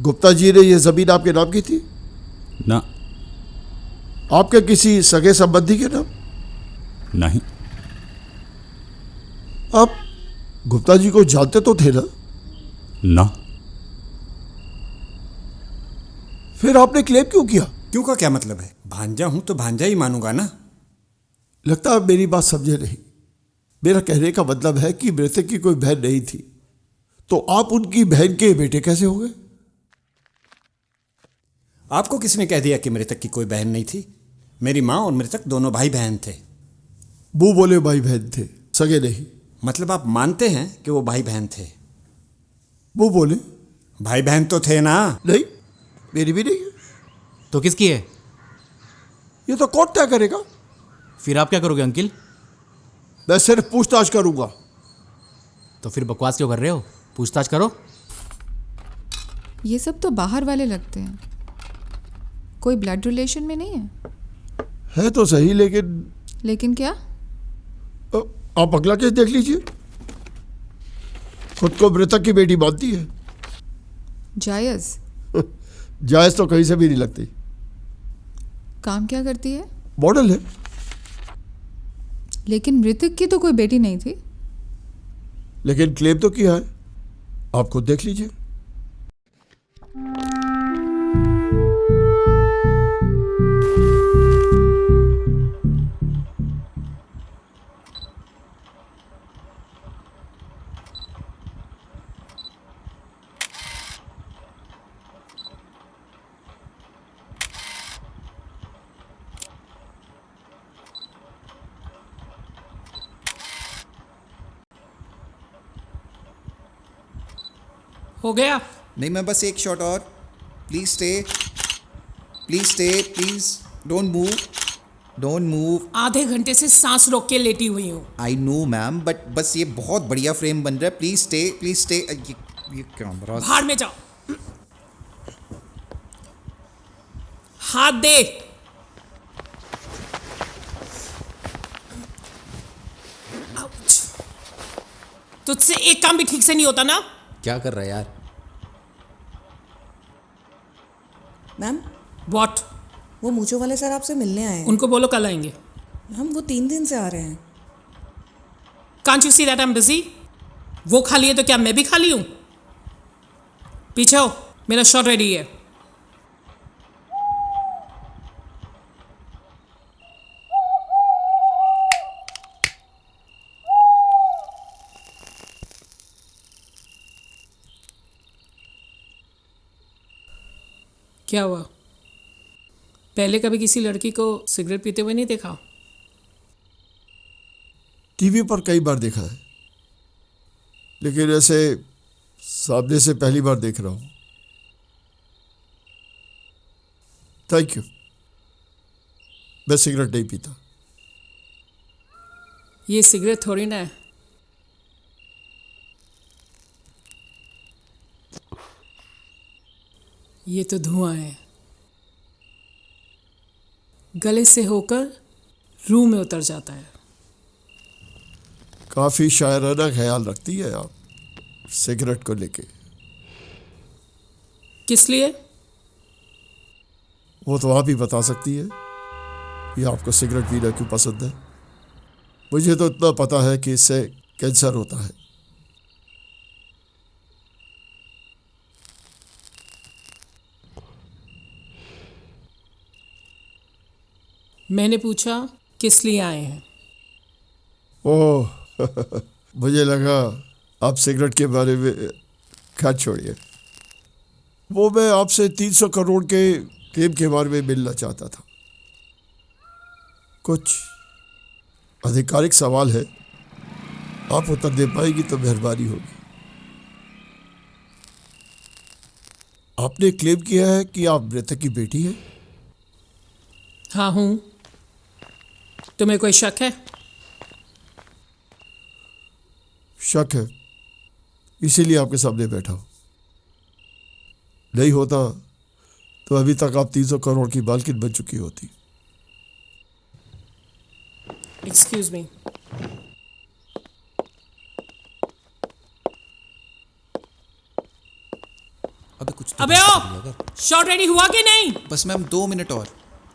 गुप्ता जी ने यह जमीन आपके नाम की थी? ना। आपके किसी सगे संबंधी के नाम? नहीं। आप गुप्ता जी को जानते तो थे ना? ना। फिर आपने क्लेम क्यों किया? क्यों का क्या मतलब है? भांजा हूं तो भांजा ही मानूंगा ना। लगता है आप मेरी बात समझे नहीं। मेरा कहने का मतलब है कि मृतक की कोई बहन नहीं थी, तो आप उनकी बहन के बेटे कैसे हो गए? आपको किसने कह दिया कि मृतक की कोई बहन नहीं थी? मेरी माँ और मृतक दोनों भाई बहन थे। वो बोले भाई बहन थे, सगे नहीं। मतलब आप मानते हैं कि वो भाई बहन थे? वो बोले भाई बहन तो थे ना। नहीं, मेरी भी नहीं है। तो किसकी है? ये तो कोर्ट तय करेगा। फिर आप क्या करोगे अंकिल? मैं सिर्फ पूछताछ करूंगा। तो फिर बकवास क्यों कर रहे हो? पूछताछ करो। ये सब तो बाहर वाले लगते हैं, कोई ब्लड रिलेशन में नहीं है तो सही, लेकिन क्या? आप अगला केस देख लीजिए। खुद को मृतक की बेटी मानती है। जायज? जायज तो कहीं से भी नहीं लगती। काम क्या करती है? मॉडल है। लेकिन मृतक की तो कोई बेटी नहीं थी। लेकिन क्लेम तो किया है, आप खुद देख लीजिए। हो गया? नहीं, मैं बस एक शॉट और। Please stay, please stay, please don't move, don't move. आधे घंटे से सांस रोक के लेटी हुई हूँ। आई नो मैम, बट बस ये बहुत बढ़िया फ्रेम बन रहा है। Please stay, please stay. ये कैमरा भाड़ में जाओ। हाथ दे। आउच। तुझसे एक काम भी ठीक से नहीं होता ना? क्या कर रहा है यार? Ma'am, what? वो मूछों वाले सर आपसे मिलने आए हैं। उनको बोलो कल आएंगे। मैम, वो 3 दिन से आ रहे हैं। Can't you see that I am busy? वो खाली है तो क्या मैं भी खाली हूं? पीछे हो, मेरा शॉट रेडी है। क्या हुआ? पहले कभी किसी लड़की को सिगरेट पीते हुए नहीं देखा? टीवी पर कई बार देखा है, लेकिन ऐसे सामने से पहली बार देख रहा हूं। Thank you. मैं सिगरेट नहीं पीता। ये सिगरेट थोड़ी ना है। ये तो धुआं है, गले से होकर रूह में उतर जाता है। काफी शायराना ख्याल रखती है आप सिगरेट को लेके। किस लिए? वो तो आप ही बता सकती है कि आपको सिगरेट पीना क्यों पसंद है। मुझे तो इतना पता है कि इससे कैंसर होता है। मैंने पूछा किस लिए आए हैं। ओह मुझे लगा आप सिगरेट के बारे में। खैर छोड़िए, वो मैं आपसे 300 करोड़ के क्लेम के बारे में मिलना चाहता था। कुछ आधिकारिक सवाल है, आप उत्तर दे पाएगी तो मेहरबानी होगी। आपने क्लेम किया है कि आप मृतक की बेटी हैं। हाँ हूं। तुम्हें कोई शक है? शक है, इसीलिए आपके सामने बैठा हूं। नहीं होता तो अभी तक आप 300 करोड़ की मालकिन बन चुकी होती। Excuse me. अबे कुछ अबे ओ, शॉट रेडी हुआ कि नहीं? बस मैम 2 मिनट और.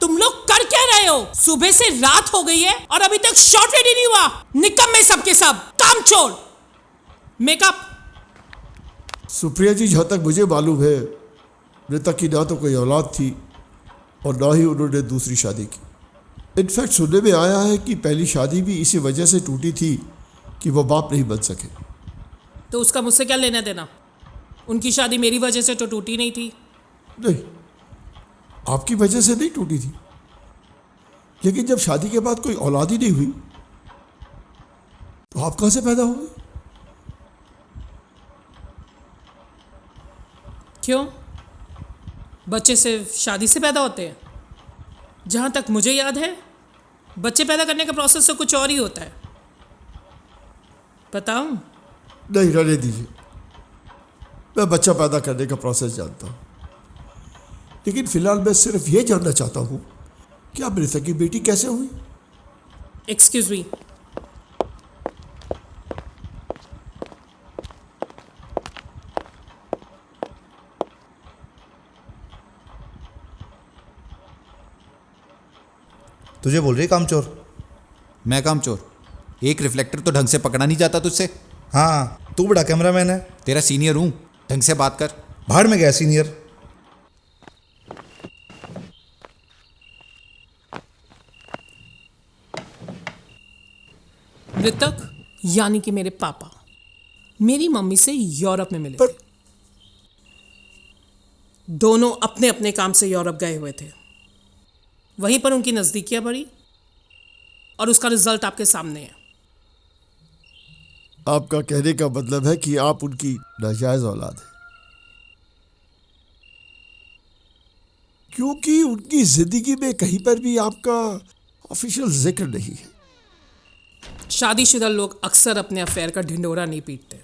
तुम लोग कर क्या रहे हो? सुबह से रात हो गई है और अभी तक शॉट रेडी नहीं हुआ. निकम्मे सब के सब, काम छोड़. मेकअप. सुप्रिया जी, जहाँ तक मुझे मालूम है मृतक की ना तो कोई औलाद थी और ना ही उन्होंने दूसरी शादी की. इनफैक्ट सुनने में आया है कि पहली शादी भी इसी वजह से टूटी थी कि वो बाप नहीं बन सके. तो उसका मुझसे क्या लेना देना? उनकी शादी मेरी वजह से तो टूटी नहीं थी. नहीं, आपकी वजह से नहीं टूटी थी, लेकिन जब शादी के बाद कोई औलाद ही नहीं हुई तो आप कहाँ से पैदा हुए? क्यों? बच्चे सिर्फ शादी से पैदा होते हैं? जहाँ तक मुझे याद है बच्चे पैदा करने का प्रोसेस तो कुछ और ही होता है. बताऊं? नहीं, रहने दीजिए. मैं बच्चा पैदा करने का प्रोसेस जानता हूँ, लेकिन फिलहाल मैं सिर्फ ये जानना चाहता हूँ कि आप मृतक की बेटी कैसे हुई? Excuse me. तुझे बोल रही कामचोर? मैं कामचोर? एक रिफ्लेक्टर तो ढंग से पकड़ा नहीं जाता तुझसे. हाँ, तू बड़ा कैमरामैन है. तेरा सीनियर हूँ, ढंग से बात कर. भाड़ में गया सीनियर. मृतक यानी कि मेरे पापा मेरी मम्मी से यूरोप में मिले पर- थे. दोनों अपने अपने काम से यूरोप गए हुए थे. वहीं पर उनकी नज़दीकियां बढ़ी और उसका रिजल्ट आपके सामने है. आपका कहने का मतलब है कि आप उनकी नाजायज औलाद हैं, क्योंकि उनकी जिंदगी में कहीं पर भी आपका ऑफिशियल जिक्र नहीं है. शादीशुदा लोग अक्सर अपने अफेयर का ढिंडोरा नहीं पीटते.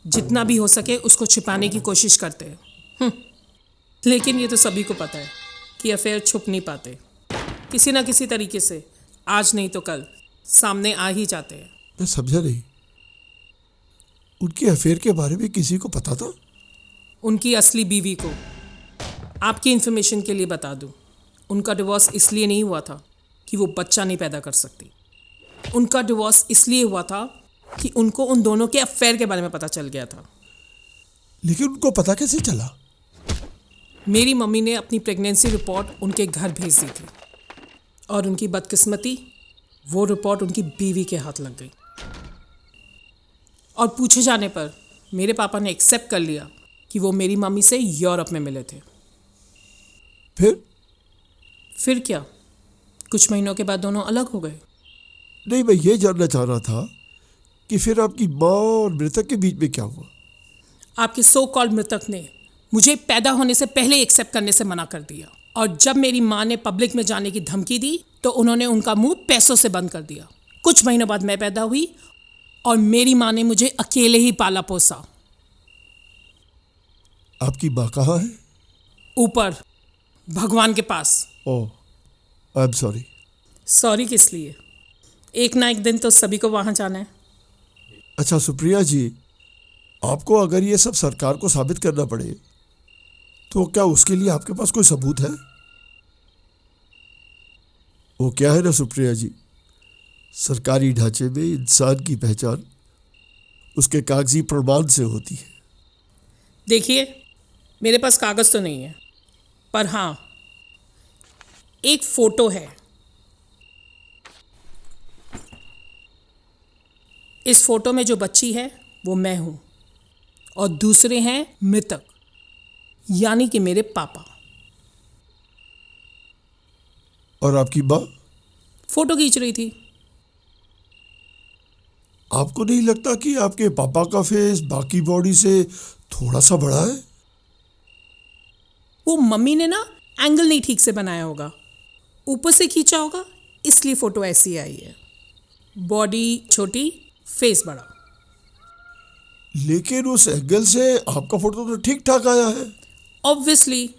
जितना भी हो सके उसको छिपाने की कोशिश करते हैं. लेकिन ये तो सभी को पता है कि अफेयर छुप नहीं पाते. किसी ना किसी तरीके से आज नहीं तो कल सामने आ ही जाते हैं. मैं समझा नहीं, उनके अफेयर के बारे में किसी को पता था? उनकी असली बीवी को. आपकी इन्फॉर्मेशन के लिए बता दूं, उनका डिवोर्स इसलिए नहीं हुआ था कि वो बच्चा नहीं पैदा कर सकती. उनका डिवोर्स इसलिए हुआ था कि उनको उन दोनों के अफेयर के बारे में पता चल गया था. लेकिन उनको पता कैसे चला? मेरी मम्मी ने अपनी प्रेगनेंसी रिपोर्ट उनके घर भेज दी थी और उनकी बदकिस्मती वो रिपोर्ट उनकी बीवी के हाथ लग गई. और पूछे जाने पर मेरे पापा ने एक्सेप्ट कर लिया कि वो मेरी मम्मी से यूरोप में मिले थे. फिर क्या, कुछ महीनों के बाद दोनों अलग हो गए. नहीं, मैं ये जानना चाह रहा था कि फिर आपकी माँ और मृतक के बीच में क्या हुआ? आपके सो कॉल्ड मृतक ने मुझे पैदा होने से पहले एक्सेप्ट करने से मना कर दिया. और जब मेरी माँ ने पब्लिक में जाने की धमकी दी तो उन्होंने उनका मुंह पैसों से बंद कर दिया. कुछ महीनों बाद मैं पैदा हुई और मेरी माँ ने मुझे अकेले ही पाला पोसा. आपकी माँ कहाँ है? ऊपर, भगवान के पास. ओह, आई एम सॉरी. सॉरी किस लिए? एक ना एक दिन तो सभी को वहाँ जाना है. अच्छा सुप्रिया जी, आपको अगर ये सब सरकार को साबित करना पड़े तो क्या उसके लिए आपके पास कोई सबूत है? वो क्या है ना सुप्रिया जी, सरकारी ढांचे में इंसान की पहचान उसके कागजी प्रमाण से होती है. देखिए, मेरे पास कागज़ तो नहीं है, पर हाँ एक फ़ोटो है. इस फोटो में जो बच्ची है वो मैं हूँ और दूसरे हैं मृतक यानी कि मेरे पापा. और आपकी माँ? फोटो खींच रही थी. आपको नहीं लगता कि आपके पापा का फेस बाकी बॉडी से थोड़ा सा बड़ा है? वो मम्मी ने ना एंगल नहीं ठीक से बनाया होगा, ऊपर से खींचा होगा, इसलिए फ़ोटो ऐसी आई है. बॉडी छोटी, फेस बड़ा. लेकिन उस एंगल से आपका फोटो तो ठीक ठाक आया है. ऑब्वियसली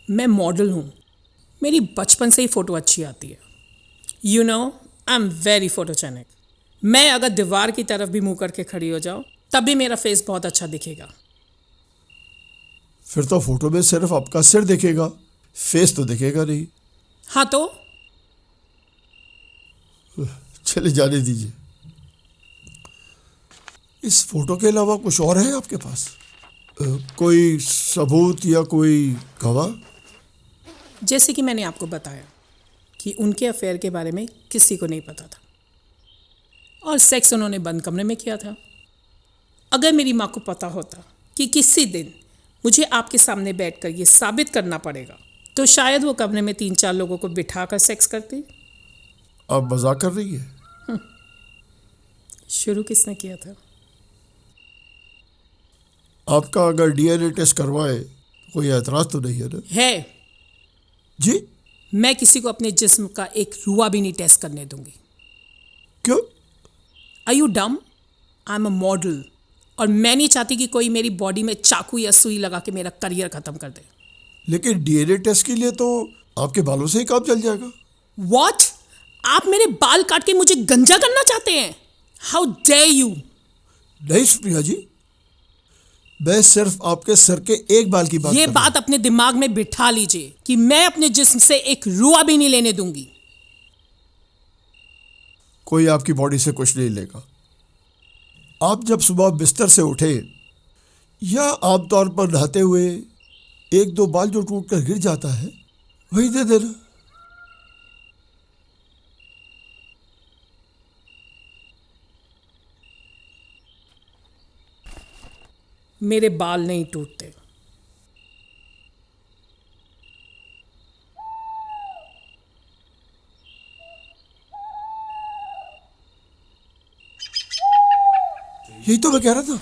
मैं मॉडल हूँ, मेरी बचपन से ही फ़ोटो अच्छी आती है. You know, I am very photogenic. मैं अगर दीवार की तरफ भी मुंह करके खड़ी हो जाऊँ तब भी मेरा फेस बहुत अच्छा दिखेगा. फिर तो फोटो में सिर्फ आपका सिर दिखेगा, फेस तो दिखेगा नहीं। हाँ तो चले जाने दीजिए। इस फोटो के अलावा कुछ और है आपके पास? कोई सबूत या कोई गवाह? जैसे कि मैंने आपको बताया कि उनके अफेयर के बारे में किसी को नहीं पता था और सेक्स उन्होंने बंद कमरे में किया था। अगर मेरी माँ को पता होता कि किसी दिन मुझे आपके सामने बैठकर ये साबित करना पड़ेगा, तो शायद वो कमरे में 3-4 लोगों को बिठाकर सेक्स करती। आप मजाक कर रही है? शुरू किसने किया था? आपका अगर डीएनए टेस्ट करवाए तो कोई एतराज तो नहीं है ना? है। जी? मैं किसी को अपने जिस्म का एक रुआ भी नहीं टेस्ट करने दूंगी। क्यों? आर यू डम? आई एम अ मॉडल और मैं नहीं चाहती कि कोई मेरी बॉडी में चाकू या सुई लगा के मेरा करियर खत्म कर दे। लेकिन डीएनए टेस्ट के लिए तो आपके बालों से ही काम चल जाएगा। What? आप मेरे बाल काट के मुझे गंजा करना चाहते हैं? How dare you? नहीं सुप्रिया जी, मैं सिर्फ आपके सर के एक बाल की बात ये कर रहा बात अपने दिमाग में बिठा लीजिए कि मैं अपने जिस्म से एक रुआ भी नहीं लेने दूंगी। हूं। कोई आपकी बॉडी से कुछ नहीं लेगा। आप जब सुबह बिस्तर से उठे या आमतौर पर नहाते हुए 1-2 बाल जो टूटकर गिर जाता है वही दे देना। मेरे बाल नहीं टूटते। यही तो मैं कह रहा था।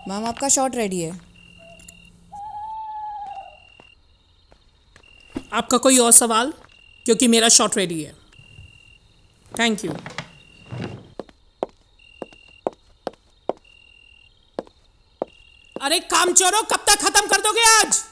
मैम आपका शॉट रेडी है। आपका कोई और सवाल? क्योंकि मेरा शॉट रेडी है। Thank you. अरे कामचोरों, कब तक खत्म कर दोगे आज?